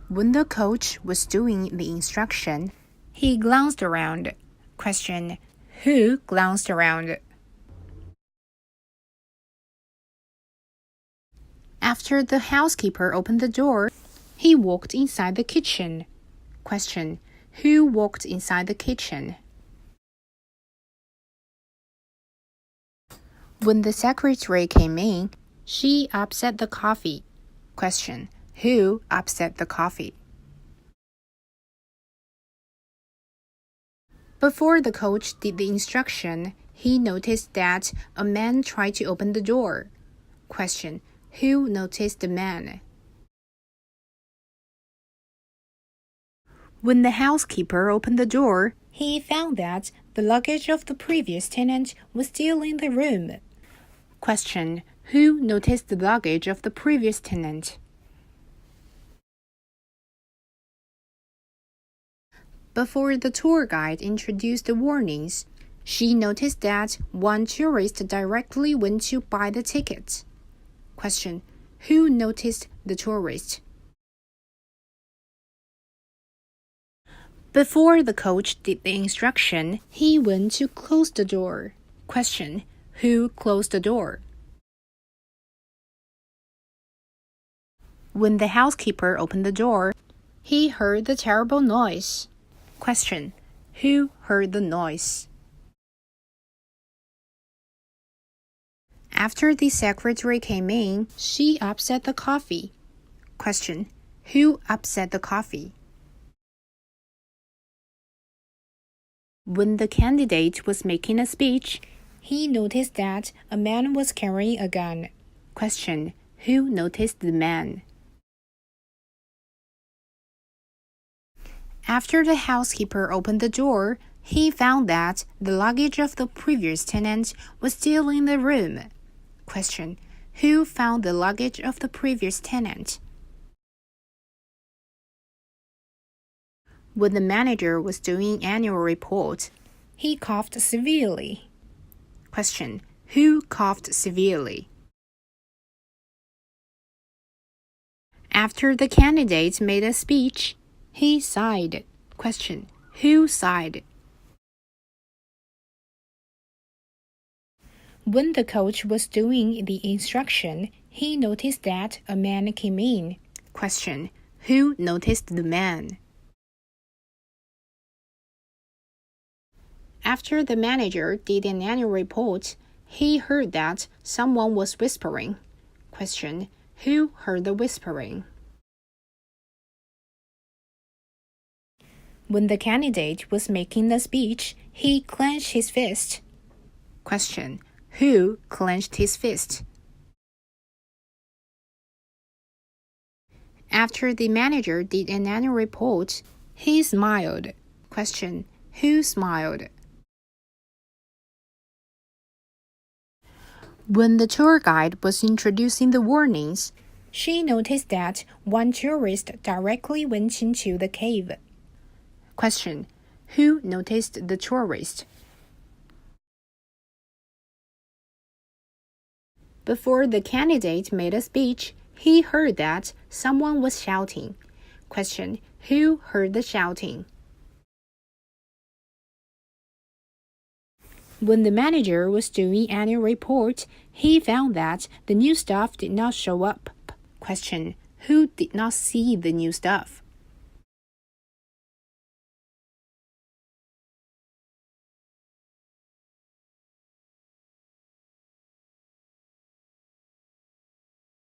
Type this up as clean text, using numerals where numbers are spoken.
When the coach was doing the instruction, he glanced around. Question: Who glanced around? After the housekeeper opened the door, he walked inside the kitchen. Question: Who walked inside the kitchen? When the secretary came in, she upset the coffee. Question: Who upset the coffee? Before the coach did the instruction, he noticed that a man tried to open the door. Question: Who noticed the man? When the housekeeper opened the door, he found that the luggage of the previous tenant was still in the room. Question: Who noticed the luggage of the previous tenant? Before the tour guide introduced the warnings, she noticed that one tourist directly went to buy the ticket. Question: Who noticed the tourist? Before the coach did the instruction, he went to close the door. Question: Who closed the door? When the housekeeper opened the door, he heard the terrible noise. Question: Who heard the noise? After the secretary came in, she upset the coffee. Question: Who upset the coffee? When the candidate was making a speech, he noticed that a man was carrying a gun. Question: Who noticed the man? After the housekeeper opened the door, he found that the luggage of the previous tenant was still in the room. Question: Who found the luggage of the previous tenant? When the manager was doing annual report, he coughed severely. Question: Who coughed severely? After the candidate made a speech, he sighed. Question: Who sighed? When the coach was doing the instruction, he noticed that a man came in. Question: Who noticed the man? After the manager did an annual report, he heard that someone was whispering. Question: Who heard the whispering? When the candidate was making the speech, he clenched his fist. Question: Who clenched his fist? After the manager did an annual report, he smiled. Question: Who smiled? When the tour guide was introducing the warnings, she noticed that one tourist directly went into the cave. Question: Who noticed the tourist? Before the candidate made a speech, he heard that someone was shouting. Question: Who heard the shouting? When the manager was doing annual report, he found that the new staff did not show up. Question: Who did not see the new staff?